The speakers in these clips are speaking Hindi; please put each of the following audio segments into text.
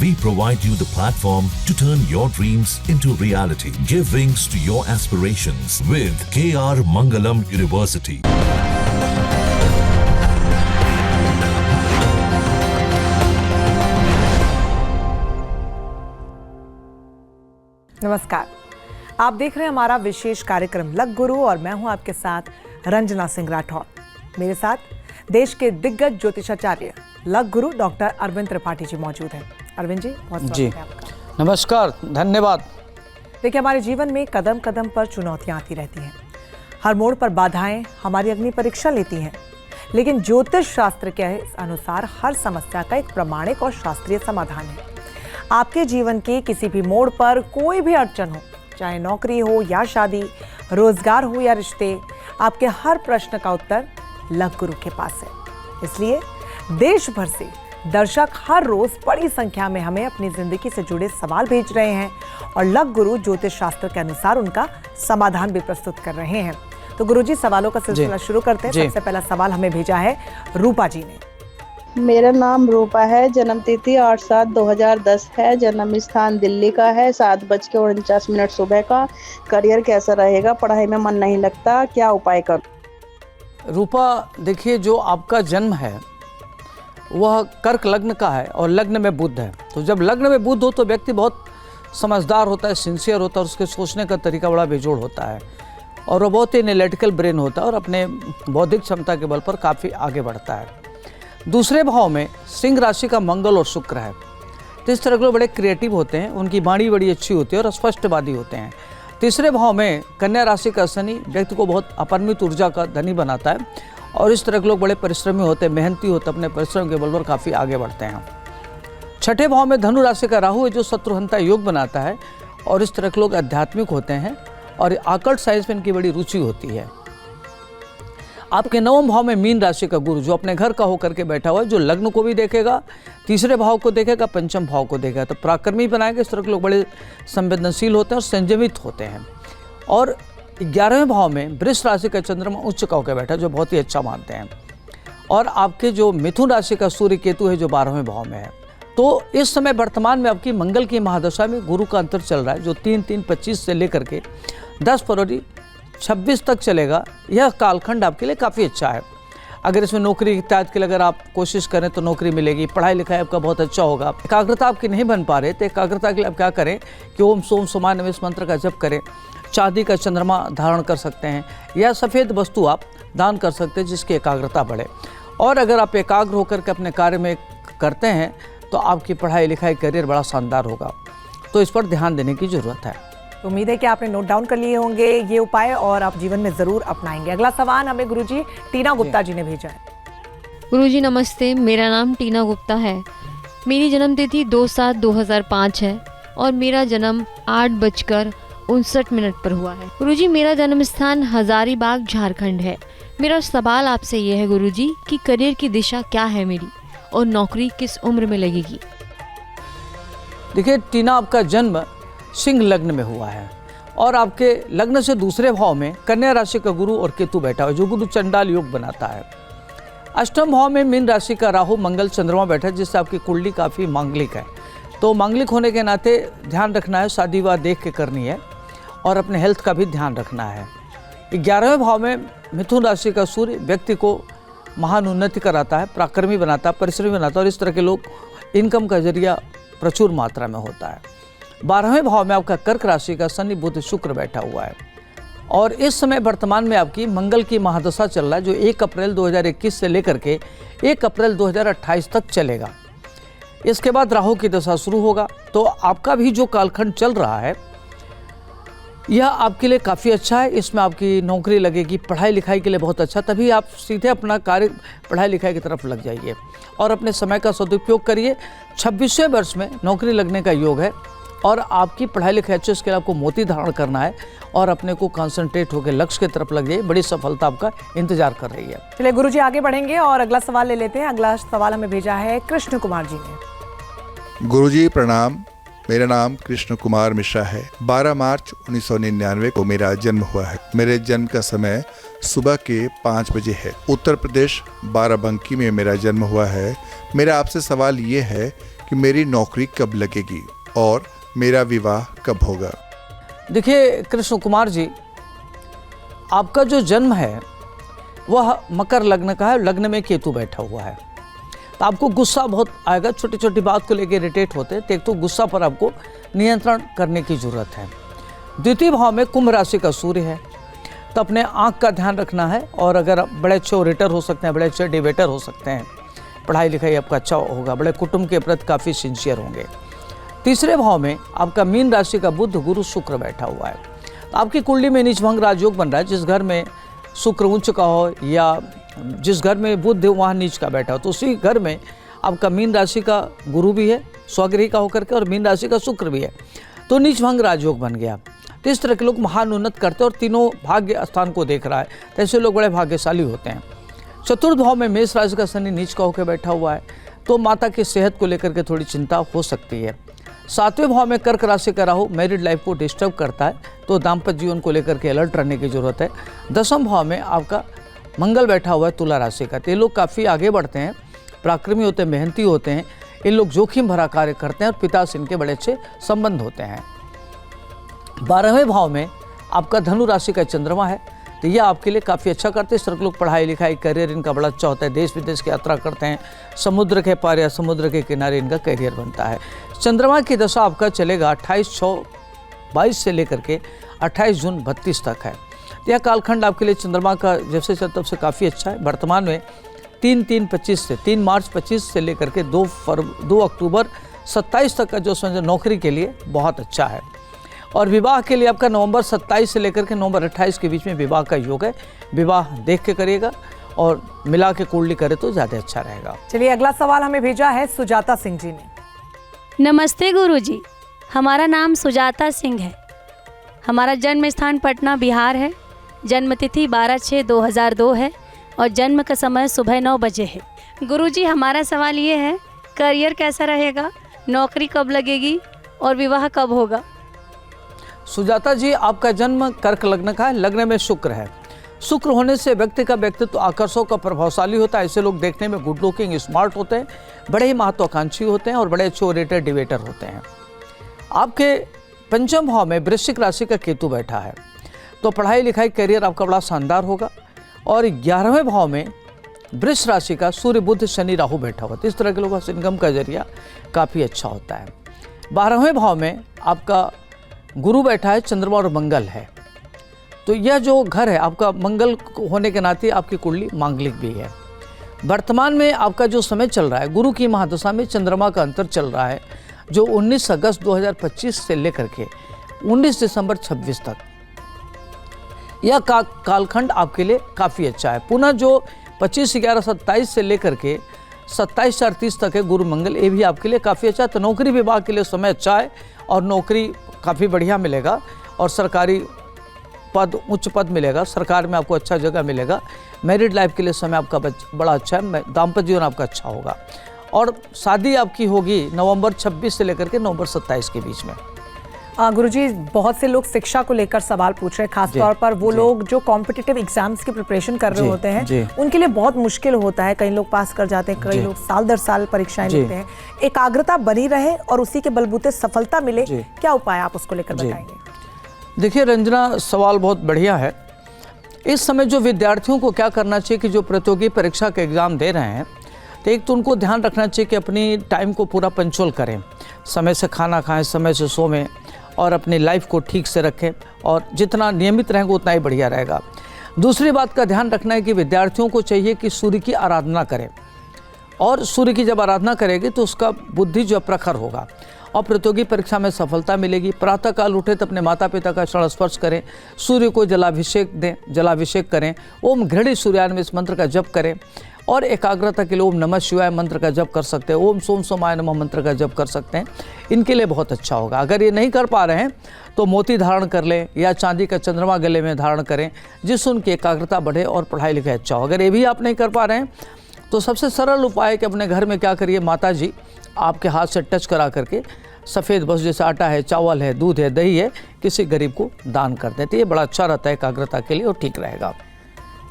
We provide you the platform to turn your dreams into reality. Give wings to your aspirations with KR Mangalam University. नमस्कार, आप देख रहे हैं हमारा विशेष कार्यक्रम लक गुरु और मैं हूं आपके साथ रंजना सिंह राठौर। मेरे साथ देश के दिग्गज ज्योतिषाचार्य लक गुरु डॉक्टर अरविंद त्रिपाठी जी मौजूद हैं। अरविंद जी, बहुत स्वागत है आपका। नमस्कार, धन्यवाद। देखिए, हमारे जीवन में कदम कदम पर चुनौतियां आती रहती हैं। हर मोड़ पर बाधाएं हमारी अग्नि परीक्षा लेती हैं, लेकिन ज्योतिष शास्त्र के अनुसार हर समस्या का एक प्रमाणिक और शास्त्रीय समाधान है। आपके जीवन के किसी भी मोड़ पर कोई भी अड़चन हो, चाहे नौकरी हो या शादी, रोजगार हो या रिश्ते, आपके हर प्रश्न का उत्तर लक गुरु के पास है। इसलिए देश भर से दर्शक हर रोज बड़ी संख्या में हमें अपनी जिंदगी से जुड़े सवाल भेज रहे हैं और लक गुरु ज्योतिष शास्त्र के अनुसार उनका समाधान भी प्रस्तुत कर रहे हैं। तो गुरुजी, सवालों का सिलसिला शुरू करते हैं। सबसे पहला सवाल हमें भेजा है रूपा जी ने। मेरा नाम रूपा है, जन्म तिथि 8/7/2010 है, जन्म स्थान दिल्ली का है, 7:49 सुबह का। करियर कैसा रहेगा? पढ़ाई में मन नहीं लगता, क्या उपाय करूं? रूपा, देखिए, जो आपका जन्म है वह कर्क लग्न का है और लग्न में बुध है। तो जब लग्न में बुध हो तो व्यक्ति बहुत समझदार होता है, सिंसियर होता है, उसके सोचने का तरीका बड़ा बेजोड़ होता है और वह बहुत ही एनालिटिकल ब्रेन होता है और अपने बौद्धिक क्षमता के बल पर काफ़ी आगे बढ़ता है। दूसरे भाव में सिंह राशि का मंगल और शुक्र है, तो इस तरह के लोग बड़े क्रिएटिव होते हैं, उनकी वाणी बड़ी अच्छी होती है और स्पष्टवादी होते हैं। तीसरे भाव में कन्या राशि का शनि व्यक्ति को बहुत अपरिमित ऊर्जा का धनी बनाता है और इस तरह के लोग बड़े परिश्रमी होते हैं, मेहनती होते हैं, अपने परिश्रम के बल पर काफ़ी आगे बढ़ते हैं। छठे भाव में धनु राशि का राहु है जो शत्रुहंता योग बनाता है और इस तरह के लोग आध्यात्मिक होते हैं और आकर्ट साइंस में इनकी बड़ी रुचि होती है। आपके नवम भाव में मीन राशि का गुरु जो अपने घर का होकर के बैठा हुआ है, जो लग्न को भी देखेगा, तीसरे भाव को देखेगा, पंचम भाव को देखेगा, तो पराक्रमी बनाएगा। इस तरह के लोग बड़े संवेदनशील होते हैं और संयमित होते हैं। और 11वें भाव में वृष राशि का चंद्रमा उच्च का होकर बैठा है जो बहुत ही अच्छा मानते हैं। और आपके जो मिथुन राशि का सूर्य केतु है जो 12वें भाव में है। तो इस समय वर्तमान में आपकी मंगल की महादशा में गुरु का अंतर चल रहा है जो 3/3/25 से लेकर के 10 फरवरी 26 तक चलेगा। यह कालखंड आपके लिए काफ़ी अच्छा है। अगर इसमें नौकरी इत्यादि के लिए अगर आप कोशिश करें तो नौकरी मिलेगी, पढ़ाई लिखाई आपका बहुत अच्छा होगा। एकाग्रता आपकी नहीं बन पा रहे तो एकाग्रता के लिए आप क्या करें कि ओम सोम सोमा नमः इस मंत्र का जप करें। चांदी का चंद्रमा धारण कर सकते हैं या सफ़ेद वस्तु आप दान कर सकते हैं जिसकी एकाग्रता बढ़े। और अगर आप एकाग्र होकर के अपने कार्य में करते हैं तो आपकी पढ़ाई लिखाई करियर बड़ा शानदार होगा। तो इस पर ध्यान देने की ज़रूरत है। उम्मीद है कि आपने नोट डाउन कर लिए होंगे ये उपाय और आप जीवन में ज़रूर अपनाएंगे। अगला सवाल हमें गुरुजी टीना गुप्ता जी ने भेजा है। गुरुजी नमस्ते, मेरा नाम टीना गुप्ता है। मेरी जन्म तिथि 2/7/2005 है और मेरा जन्म 8:59 पर हुआ है। गुरुजी, मेरा जन्म स्थान हजारीबाग झारखंड है। मेरा सवाल आपसे ये है गुरुजी कि करियर की दिशा क्या है मेरी और नौकरी किस उम्र में लगेगी? देखिए टीना, आपका जन्म सिंह लग्न में हुआ है और आपके लग्न से दूसरे भाव में कन्या राशि का गुरु और केतु बैठा है जो गुरु चंडाल योग बनाता है। अष्टम भाव में मीन राशि का राहु मंगल चंद्रमा बैठा है जिससे आपकी कुंडली काफ़ी मांगलिक है। तो मांगलिक होने के नाते ध्यान रखना है, शादी विवाह देख के करनी है और अपने हेल्थ का भी ध्यान रखना है। 11वें भाव में मिथुन राशि का सूर्य व्यक्ति को महान उन्नति कराता है, पराक्रमी बनाता है, परिश्रमी बनाता है और इस तरह के लोग इनकम का जरिया प्रचुर मात्रा में होता है। 12वें भाव में आपका कर्क राशि का शनि बुध शुक्र बैठा हुआ है और इस समय वर्तमान में आपकी मंगल की महादशा चल रहा है जो 1 अप्रैल 2021 से लेकर के 1 अप्रैल 2028 तक चलेगा। इसके बाद राहु की दशा शुरू होगा। तो आपका भी जो कालखंड चल रहा है यह आपके लिए काफ़ी अच्छा है। इसमें आपकी नौकरी लगेगी, पढ़ाई लिखाई के लिए बहुत अच्छा। तभी आप सीधे अपना कार्य पढ़ाई लिखाई की तरफ लग जाइए और अपने समय का सदुपयोग करिए। 26वें वर्ष में नौकरी लगने का योग है और आपकी पढ़ाई लिखाई अच्छे, इसके लिए आपको मोती धारण करना है और अपने को कंसंट्रेट होकर लक्ष्य की तरफ लग जाइए। बड़ी सफलता आपका इंतजार कर रही है। चलिए गुरुजी, आगे बढ़ेंगे और अगला सवाल ले लेते हैं। अगला सवाल हमें भेजा है कृष्ण कुमार जी ने। गुरुजी प्रणाम, मेरा नाम कृष्ण कुमार मिश्रा है। 12 मार्च 1999 को मेरा जन्म हुआ है। मेरे जन्म का समय सुबह के 5 बजे है। उत्तर प्रदेश बाराबंकी में मेरा जन्म हुआ है। मेरा आपसे सवाल ये है कि मेरी नौकरी कब लगेगी और मेरा विवाह कब होगा। देखिए कृष्ण कुमार जी, आपका जो जन्म है वह मकर लग्न का है, लग्न में केतु बैठा हुआ है। तो आपको गुस्सा बहुत आएगा, छोटी छोटी बात को लेकर इरिटेट होते हैं। तो एक तो गुस्सा पर आपको नियंत्रण करने की जरूरत है। द्वितीय भाव में कुंभ राशि का सूर्य है, तो अपने आँख का ध्यान रखना है। और अगर बड़े अच्छे ओरेटर हो सकते हैं, बड़े अच्छे डिबेटर हो सकते हैं, पढ़ाई लिखाई आपका अच्छा होगा, बड़े कुटुंब के प्रति काफ़ी सिंसियर होंगे। तीसरे भाव में आपका मीन राशि का बुध गुरु शुक्र बैठा हुआ है। तो आपकी कुंडली में नीचभंग राजयोग बन रहा है। जिस घर में शुक्र उच्च का हो या जिस घर में बुध वहाँ नीच का बैठा हो, तो उसी घर में आपका मीन राशि का गुरु भी है स्वगृही का होकर के, और मीन राशि का शुक्र भी है, तो नीचभंग राजयोग बन गया। तो इस तरह के लोग महान उन्नत करते हैं और तीनों भाग्य स्थान को देख रहा है, तो ऐसे लोग बड़े भाग्यशाली होते हैं। चतुर्थ भाव में मेष राशि का शनि नीच का होकर बैठा हुआ है, तो माता की सेहत को लेकर के थोड़ी चिंता हो सकती है। सातवें भाव में कर्क राशि का राहु मैरिड लाइफ को डिस्टर्ब करता है, तो दाम्पत्य जीवन को लेकर के अलर्ट रहने की जरूरत है। दसम भाव में आपका मंगल बैठा हुआ है तुला राशि का। तो ये लोग काफ़ी आगे बढ़ते हैं, पराक्रमी होते हैं, मेहनती होते हैं। ये लोग जोखिम भरा कार्य करते हैं और पिता से इनके बड़े अच्छे संबंध होते हैं। 12वें भाव में आपका धनु राशि का चंद्रमा है, तो यह आपके लिए काफ़ी अच्छा करते हैं। इस तरह के लोग पढ़ाई लिखाई करियर इनका बड़ा अच्छा होता है, देश विदेश की यात्रा करते हैं, समुद्र के पार या समुद्र के किनारे इनका करियर बनता है। चंद्रमा की दशा आपका चलेगा 28/6/22 से लेकर के 28 जून 32 तक है। यह कालखंड आपके लिए चंद्रमा का जैसे से तब से काफ़ी अच्छा है। वर्तमान में 3 मार्च 25 से लेकर के 2 अक्टूबर 27 तक का जो समझो नौकरी के लिए बहुत अच्छा है। और विवाह के लिए आपका नवंबर 27 से लेकर के नवंबर 28 के बीच में विवाह का योग है। विवाह देख के करिएगा और मिला के कुंडली करे तो ज़्यादा अच्छा रहेगा। चलिए अगला सवाल हमें भेजा है सुजाता सिंह जी ने। नमस्ते गुरुजी, हमारा नाम सुजाता सिंह है। हमारा जन्म स्थान पटना बिहार है। जन्म तिथि 12/6/2002 है और जन्म का समय सुबह 9 बजे है। गुरुजी हमारा सवाल ये है, करियर कैसा रहेगा, नौकरी कब लगेगी और विवाह कब होगा। सुजाता जी, आपका जन्म कर्क लग्न का है, लग्न में शुक्र है। शुक्र होने से व्यक्ति का व्यक्तित्व आकर्षक और प्रभावशाली होता है। ऐसे लोग देखने में गुड लुकिंग, स्मार्ट होते हैं, बड़े ही महत्वाकांक्षी होते हैं और बड़े अच्छे ओरेटर डिबेटर होते हैं। आपके पंचम भाव में वृश्चिक राशि का केतु बैठा है, तो पढ़ाई लिखाई करियर आपका बड़ा शानदार होगा। और 11वें भाव में वृष राशि का सूर्य बुध शनि राहु बैठा हुआ, तो इस तरह के लोगों का इनकम का जरिया काफ़ी अच्छा होता है। 12वें भाव में आपका गुरु बैठा है, चंद्रमा और मंगल है, तो यह जो घर है आपका मंगल होने के नाते आपकी कुंडली मांगलिक भी है। वर्तमान में आपका जो समय चल रहा है, गुरु की महादशा में चंद्रमा का अंतर चल रहा है, जो 19 अगस्त 2025 से लेकर के 19 दिसंबर 26 तक, यह कालखंड आपके लिए काफ़ी अच्छा है। पुनः जो 25/11/27 से लेकर के 27/4/30 तक है गुरु मंगल, ये भी आपके लिए काफ़ी अच्छा है। तो नौकरी विभाग के लिए समय अच्छा है और नौकरी काफ़ी बढ़िया मिलेगा और सरकारी पद, उच्च पद मिलेगा, सरकार में आपको अच्छा जगह मिलेगा। मैरिड लाइफ के लिए समय आपका बड़ा अच्छा है, दाम्पत्य जीवन आपका अच्छा होगा। और शादी आपकी होगी नवंबर 26 से लेकर के नवंबर 27 के बीच में। गुरुजी, बहुत से लोग शिक्षा को लेकर सवाल पूछ रहे हैं, खासतौर पर वो लोग जो कॉम्पिटिटिव एग्जाम्स की प्रिपरेशन कर रहे होते हैं, उनके लिए बहुत मुश्किल होता है। कई लोग पास कर जाते हैं, कई लोग साल दर साल परीक्षाएं देते हैं। एकाग्रता बनी रहे और उसी के बलबूते सफलता मिले, क्या उपाय आप उसको लेकर बताएंगे? देखिए रंजना, सवाल बहुत बढ़िया है। इस समय जो विद्यार्थियों को क्या करना चाहिए कि जो प्रतियोगी परीक्षा के एग्ज़ाम दे रहे हैं, तो एक तो उनको ध्यान रखना चाहिए कि अपनी टाइम को पूरा पंचुअल करें, समय से खाना खाएं, समय से सोएं और अपनी लाइफ को ठीक से रखें, और जितना नियमित रहेंगे उतना ही बढ़िया रहेगा। दूसरी बात का ध्यान रखना है कि विद्यार्थियों को चाहिए कि सूर्य की आराधना करें, और सूर्य की जब आराधना करेगी तो उसका बुद्धि जो प्रखर होगा और प्रतियोगी परीक्षा में सफलता मिलेगी। प्रातःकाल उठे तो अपने माता पिता का चरण स्पर्श करें, सूर्य को जलाभिषेक दें, जलाभिषेक करें, ओम घृणी सूर्यान में इस मंत्र का जप करें, और एकाग्रता के लिए ओम नमः शिवाय मंत्र का जप कर सकते हैं, ओम सोम सोमाय नमः मंत्र का जप कर सकते हैं। इनके लिए बहुत अच्छा होगा। अगर ये नहीं कर पा रहे हैं तो मोती धारण कर लें या चांदी का चंद्रमा गले में धारण करें, जिससे उनकी एकाग्रता बढ़े और पढ़ाई लिखाई अच्छा हो। अगर ये भी आप नहीं कर पा रहे हैं तो सबसे सरल उपाय है कि अपने घर में क्या करिए, माता जी आपके हाथ से टच करा करके सफ़ेद बस जैसे आटा है, चावल है, दूध है, दही है, किसी गरीब को दान कर देते। ये बड़ा अच्छा रहता है एकाग्रता के लिए और ठीक रहेगा।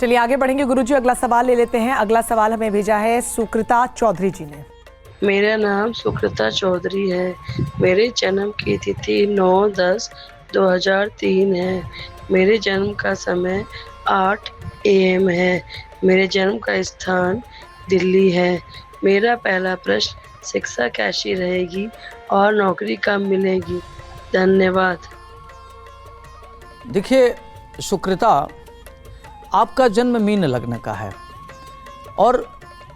चलिए आगे बढ़ेंगे गुरुजी, अगला सवाल ले लेते हैं। अगला सवाल हमें भेजा है सुकृता चौधरी जी ने। मेरा नाम सुकृता चौधरी है। मेरे जन्म की तिथि 9/10/2003 है। मेरे जन्म का समय 8 AM है। मेरे जन्म का स्थान दिल्ली है। मेरा पहला प्रश्न, शिक्षा कैसी रहेगी और नौकरी कब मिलेगी? धन्यवाद। देखिए सुकृता, आपका जन्म मीन लग्न का है और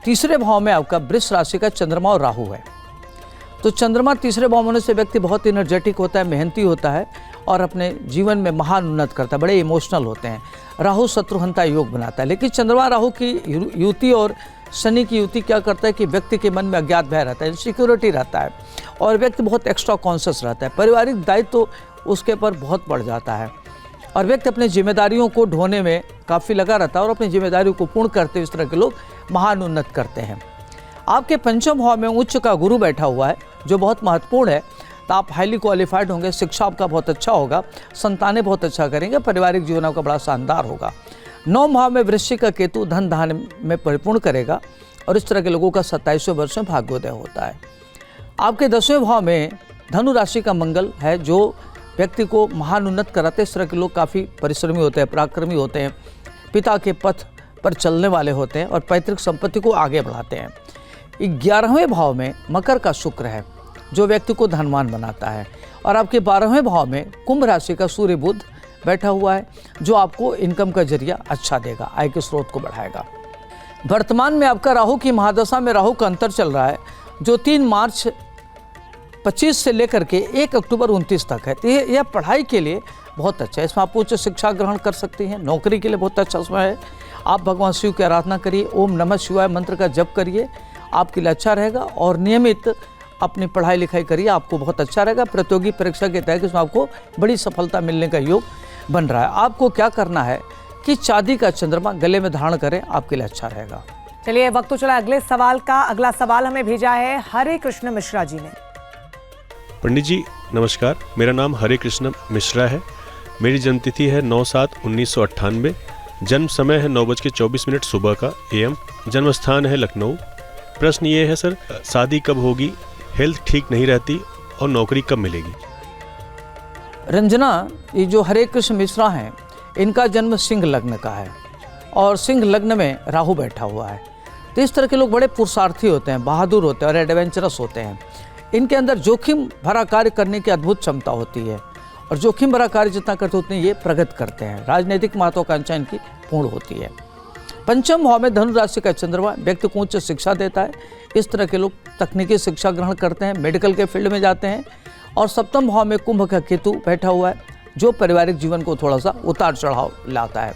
तीसरे भाव में आपका वृष राशि का चंद्रमा और राहु है। तो चंद्रमा तीसरे भाव होने से व्यक्ति बहुत एनर्जेटिक होता है, मेहनती होता है और अपने जीवन में महान उन्नत करता है, बड़े इमोशनल होते हैं। राहु शत्रुघ्नता योग बनाता है, लेकिन चंद्रमा राहु की युति और शनि की युति क्या करता है कि व्यक्ति के मन में अज्ञात भय रहता है, इनसिक्योरिटी रहता है और व्यक्ति बहुत एक्स्ट्रा कॉन्शियस रहता है। पारिवारिक दायित्व तो उसके ऊपर बहुत बढ़ जाता है और व्यक्ति अपनी जिम्मेदारियों को ढोने में काफ़ी लगा रहता है और अपनी जिम्मेदारियों को पूर्ण करते हुए इस तरह के लोग महान उन्नत करते हैं। आपके पंचम भाव में उच्च का गुरु बैठा हुआ है जो बहुत महत्वपूर्ण है। तो आप हाईली क्वालिफाइड होंगे, शिक्षा आपका बहुत अच्छा होगा, संतानें बहुत अच्छा करेंगे, पारिवारिक जीवन आपका बड़ा शानदार होगा। 9 भाव में वृश्चिक का केतु धन धान में परिपूर्ण करेगा और इस तरह के लोगों का 27वें वर्ष में भाग्योदय होता है। आपके 10वें भाव में धनु राशि का मंगल है जो व्यक्ति को महान उन्नत कराते। इस तरह के लोग काफ़ी परिश्रमी होते हैं, पराक्रमी होते हैं, पिता के पथ पर चलने वाले होते हैं और पैतृक संपत्ति को आगे बढ़ाते हैं। 11वें भाव में मकर का शुक्र है जो व्यक्ति को धनवान बनाता है और आपके 12वें भाव में कुंभ राशि का सूर्य बुध बैठा हुआ है जो आपको इनकम का जरिया अच्छा देगा, आय के स्रोत को बढ़ाएगा। वर्तमान में आपका राहु की महादशा में राहु का अंतर चल रहा है जो 3 मार्च 25 से लेकर के 1 अक्टूबर 29 तक है। तो यह पढ़ाई के लिए बहुत अच्छा है, इसमें आप उच्च शिक्षा ग्रहण कर सकती हैं। नौकरी के लिए बहुत अच्छा समय है। आप भगवान शिव की आराधना करिए, ओम नमः शिवाय मंत्र का जप करिए, आपके लिए अच्छा रहेगा और नियमित अपनी पढ़ाई लिखाई करिए, आपको बहुत अच्छा रहेगा। प्रतियोगी परीक्षा के तहत इसमें आपको बड़ी सफलता मिलने का योग बन रहा है। आपको क्या करना है कि चांदी का चंद्रमा गले में धारण करें, आपके लिए अच्छा रहेगा। चलिए वक्त तो चला अगले सवाल का। अगला सवाल हमें भेजा है हरे कृष्ण मिश्रा जी ने। पंडित जी नमस्कार, मेरा नाम हरे कृष्ण मिश्रा है। मेरी जन्मतिथि है 9/7/1998। जन्म समय है 9:24 सुबह का AM। जन्म स्थान है लखनऊ। प्रश्न ये है सर, शादी कब होगी, हेल्थ ठीक नहीं रहती और नौकरी कब मिलेगी? रंजना, ये जो हरे कृष्ण मिश्रा हैं इनका जन्म सिंह लग्न का है और सिंह लग्न में राहु बैठा हुआ है। तो इस तरह के लोग बड़े पुरुषार्थी होते हैं, बहादुर होते हैं और एडवेंचरस होते हैं। इनके अंदर जोखिम भरा कार्य करने की अद्भुत क्षमता होती है और जोखिम भरा कार्य जितना करते उतने ये प्रगति करते हैं। राजनीतिक महत्वाकांक्षा इनकी पूर्ण होती है। पंचम भाव में धनु राशि का चंद्रमा व्यक्ति को उच्च शिक्षा देता है। इस तरह के लोग तकनीकी शिक्षा ग्रहण करते हैं, मेडिकल के फील्ड में जाते हैं। और सप्तम भाव में कुंभ का केतु बैठा हुआ है जो पारिवारिक जीवन को थोड़ा सा उतार चढ़ाव लाता है।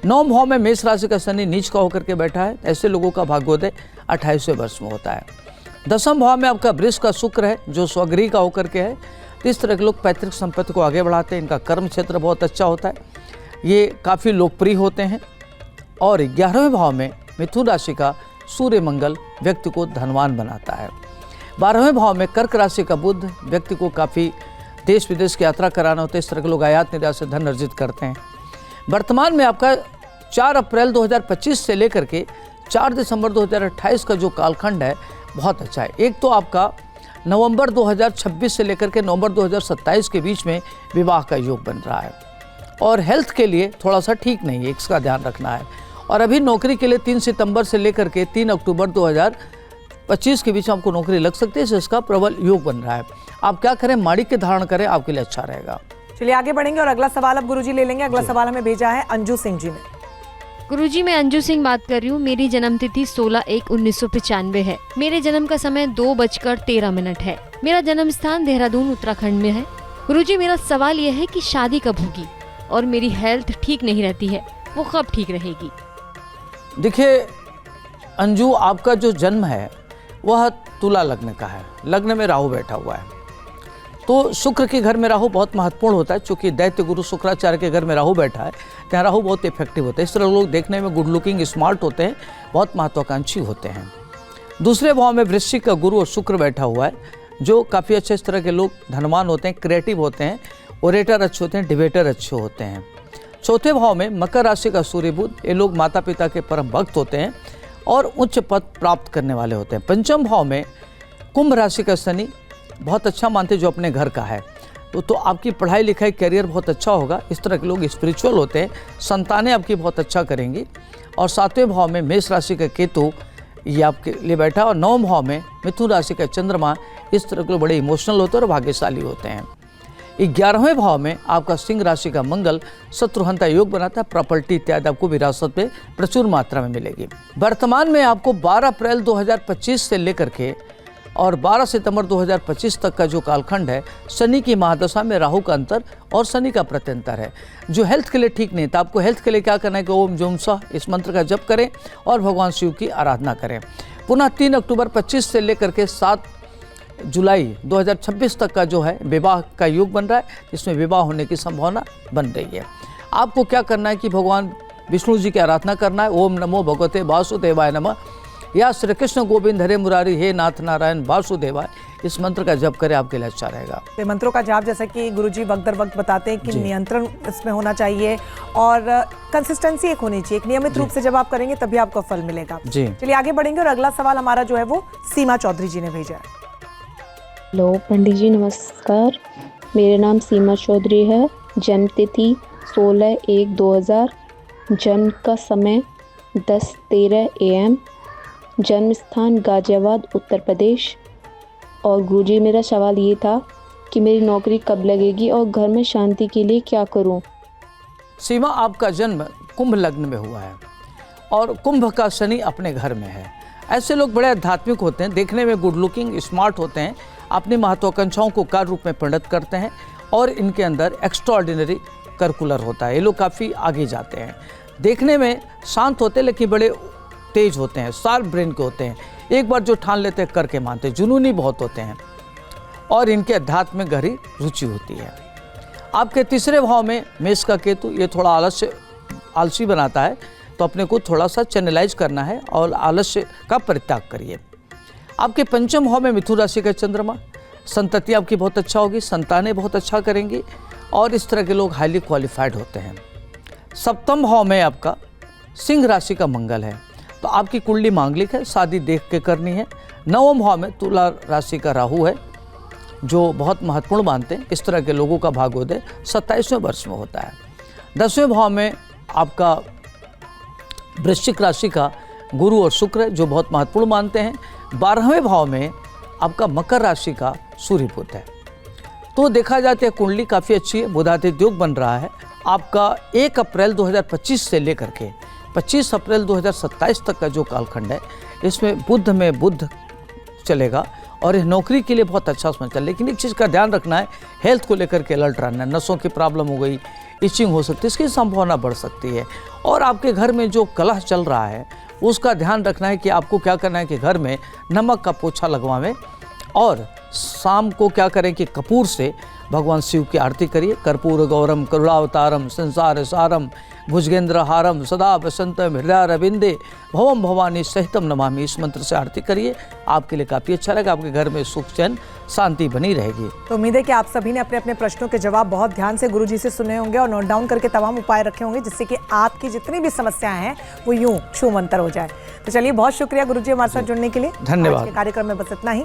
9 भाव में मेष राशि का शनि नीच का होकर के बैठा है। ऐसे लोगों का भाग्योदय 28वें वर्ष में होता है। 10वें भाव में आपका वृष का शुक्र है जो स्वगृही का होकर के है। इस तरह के लोग पैतृक संपत्ति को आगे बढ़ाते हैं। इनका कर्म क्षेत्र बहुत अच्छा होता है, ये काफ़ी लोकप्रिय होते हैं। और 11वें भाव में मिथुन राशि का सूर्य मंगल व्यक्ति को धनवान बनाता है। 12वें भाव में कर्क राशि का बुध व्यक्ति को काफ़ी देश विदेश की यात्रा कराना होता है। इस तरह के लोग आयात निर्यात से धन अर्जित करते हैं। वर्तमान में आपका 4 अप्रैल 2025 से लेकर के 4 दिसंबर 2028 का जो कालखंड है बहुत अच्छा है। एक तो आपका नवंबर 2026 से लेकर के नवंबर 2027 के बीच में विवाह का योग बन रहा है और हेल्थ के लिए थोड़ा सा ठीक नहीं है, इसका ध्यान रखना है। और अभी नौकरी के लिए 3 सितंबर से लेकर के 3 अक्टूबर 2025 के बीच में आपको नौकरी लग सकती है, इसका प्रबल योग बन रहा है। आप क्या करें, माणिक के धारण करें, आपके लिए अच्छा रहेगा। चलिए आगे बढ़ेंगे और अगला सवाल अब गुरुजी ले लेंगे। अगला सवाल हमें भेजा है अंजू सिंह जी ने। गुरुजी, मैं अंजू सिंह बात कर रही हूँ। मेरी जन्मतिथि 16/1/1995 है। मेरे जन्म का समय 2:13 है। मेरा जन्म स्थान देहरादून उत्तराखंड में है। गुरुजी, मेरा सवाल यह है कि शादी कब होगी और मेरी हेल्थ ठीक नहीं रहती है, वो कब ठीक रहेगी? देखिए अंजू, आपका जो जन्म है वह तुला लग्न का है। लग्न में राहु बैठा हुआ है तो शुक्र के घर में राहु बहुत महत्वपूर्ण होता है। चूँकि दैत्य गुरु शुक्राचार्य के घर में राहु बैठा है, ત્યાં राहु बहुत इफेक्टिव होता है। इस तरह लोग देखने में गुड लुकिंग, स्मार्ट होते हैं, बहुत महत्वाकांक्षी होते हैं। दूसरे भाव में वृश्चिक का गुरु और शुक्र बैठा हुआ है जो काफ़ी अच्छे इस तरह के लोग धनवान होते हैं, क्रिएटिव होते हैं, ओरेटर अच्छे होते हैं, डिबेटर अच्छे होते हैं। चौथे भाव में मकर राशि का सूर्य बुध, ये लोग माता पिता के परम भक्त होते हैं और उच्च पद प्राप्त करने वाले होते हैं। पंचम भाव में कुंभ राशि का शनि बहुत अच्छा मानते हैं जो अपने घर का है, तो आपकी पढ़ाई लिखाई करियर बहुत अच्छा होगा। इस तरह के लोग स्पिरिचुअल होते हैं, संतानें आपकी बहुत अच्छा करेंगी। और 7वें भाव में मेष राशि का केतु ये आपके लिए बैठा, और 9वें भाव में मिथुन राशि का चंद्रमा। इस तरह के लोग बड़े इमोशनल होते हैं और भाग्यशाली होते हैं। 11वें भाव में आपका सिंह राशि का मंगल शत्रुहंता योग बनाता है। प्रॉपर्टी इत्यादि आपको विरासत में प्रचुर मात्रा में मिलेगी। वर्तमान में आपको 12 अप्रैल 2025 से लेकर के और 12 सितंबर 2025 तक का जो कालखंड है, शनि की महादशा में राहु का अंतर और शनि का प्रत्यंतर है, जो हेल्थ के लिए ठीक नहीं था। आपको हेल्थ के लिए क्या करना है कि ओम जुम सह इस मंत्र का जप करें और भगवान शिव की आराधना करें। पुनः 3 अक्टूबर 25 से लेकर के 7 जुलाई 2026 तक का जो है विवाह का योग बन रहा है, जिसमें विवाह होने की संभावना बन रही है। आपको क्या करना है कि भगवान विष्णु जी की आराधना करना है। ओम नमो भगवते वासुदेवाय नमः, या श्री कृष्ण गोविंद हरे मुरारी हे नाथ नारायण वासुदेवाय, इस मंत्र का जप करें, आपके लिए अच्छा रहेगा। ये मंत्रों का जाप जैसा कि गुरुजी वक्त दर वक्त बताते हैं कि नियंत्रण इसमें होना चाहिए और कंसिस्टेंसी एक होनी चाहिए। एक नियमित रूप से जब आप करेंगे तभी आपको फल मिलेगा। चलिए आगे बढ़ेंगे और अगला सवाल हमारा जो है वो सीमा चौधरी जी ने भेजा है। हेलो पंडित जी नमस्कार, मेरा नाम सीमा चौधरी है। जन्म तिथि 16/1/2000, जन्म का समय 10:13 AM, जन्म स्थान गाजियाबाद उत्तर प्रदेश। और गुरुजी मेरा सवाल ये था कि मेरी नौकरी कब लगेगी और घर में शांति के लिए क्या करूं? सीमा, आपका जन्म कुंभ लग्न में हुआ है और कुंभ का शनि अपने घर में है। ऐसे लोग बड़े आध्यात्मिक होते हैं, देखने में गुड लुकिंग स्मार्ट होते हैं, अपनी महत्वाकांक्षाओं को कार्य रूप में परिणत करते हैं और इनके अंदर एक्स्ट्राऑर्डिनरी कर्कुलर होता है। ये लोग काफ़ी आगे जाते हैं, देखने में शांत होते हैं लेकिन बड़े तेज होते हैं, शार्प ब्रेन के होते हैं। एक बार जो ठान लेते हैं करके मानते हैं, जुनूनी बहुत होते हैं और इनके अध्यात्म में गहरी रुचि होती है। आपके 3रे भाव में मेष का केतु, ये थोड़ा आलसी बनाता है, तो अपने को थोड़ा सा चैनलाइज करना है और आलस्य का परित्याग करिए। आपके 5म भाव में मिथुन राशि का चंद्रमा, संतति आपकी बहुत अच्छा होगी, संतानें बहुत अच्छा करेंगी और इस तरह के लोग हाईली क्वालिफाइड होते हैं। 7म भाव में आपका सिंह राशि का मंगल है, तो आपकी कुंडली मांगलिक है, शादी देख के करनी है। 9वें भाव में तुला राशि का राहु है, जो बहुत महत्वपूर्ण मानते हैं। इस तरह के लोगों का भाग्योदय 27वें वर्ष में होता है। 10वें भाव में आपका वृश्चिक राशि का गुरु और शुक्र है, जो बहुत महत्वपूर्ण मानते हैं। 12वें भाव में आपका मकर राशि का सूर्य बुध है। तो देखा जाता है कुंडली काफ़ी अच्छी है, बुधादित्य योग बन रहा है। आपका 1 अप्रैल 2025 से लेकर के 25 अप्रैल 2027 तक का जो कालखंड है, इसमें बुध में बुध चलेगा और नौकरी के लिए बहुत अच्छा समय चल। लेकिन एक चीज़ का ध्यान रखना है, हेल्थ को लेकर के अलर्ट रहना है। नसों की प्रॉब्लम हो गई, इचिंग हो सकती है, इसकी संभावना बढ़ सकती है। और आपके घर में जो कलह चल रहा है उसका ध्यान रखना है कि आपको क्या करना है कि घर में नमक का पोछा लगवावें और शाम को क्या करें कि कपूर से भगवान शिव की आरती करिए। कर्पूर गौरम करुणावतारम संसार सारम भुजगेंद्र हारम सदा बसंतम हृदय रविंदे भवम भवानी सहितम नमामि, इस मंत्र से आरती करिए, आपके लिए काफ़ी अच्छा रहेगा। आपके घर में सुख चैन शांति बनी रहेगी। तो उम्मीद है कि आप सभी ने अपने अपने प्रश्नों के जवाब बहुत ध्यान से गुरुजी से सुने होंगे और नोट डाउन करके तमाम उपाय रखे होंगे, जिससे कि आपकी जितनी भी समस्याएं हैं वो यूं छूमंतर हो जाए। तो चलिए, बहुत शुक्रिया गुरुजी हमारे साथ जुड़ने के लिए। धन्यवाद। आज के कार्यक्रम में बस इतना ही।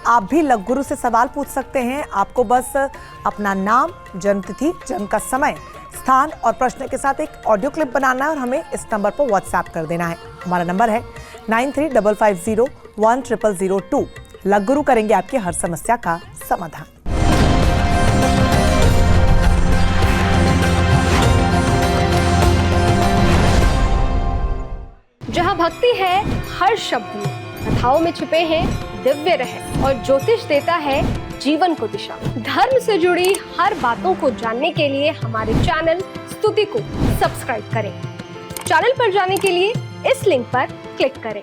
आप भी लव गुरु से सवाल पूछ सकते हैं। आपको बस अपना नाम, जन्मतिथि, जन्म का समय, स्थान और प्रश्न के साथ एक ऑडियो क्लिप बनाना है और हमें इस नंबर पर व्हाट्सएप कर देना है। हमारा नंबर है 9355010002। लव गुरु करेंगे आपकी हर समस्या का समाधान। जहाँ भक्ति है हर शब्द में, कथाओं में छुपे हैं दिव्य रहस्य और ज्योतिष देता है जीवन को दिशा। धर्म से जुड़ी हर बातों को जानने के लिए हमारे चैनल स्तुति को सब्सक्राइब करें। चैनल पर जाने के लिए इस लिंक पर क्लिक करें।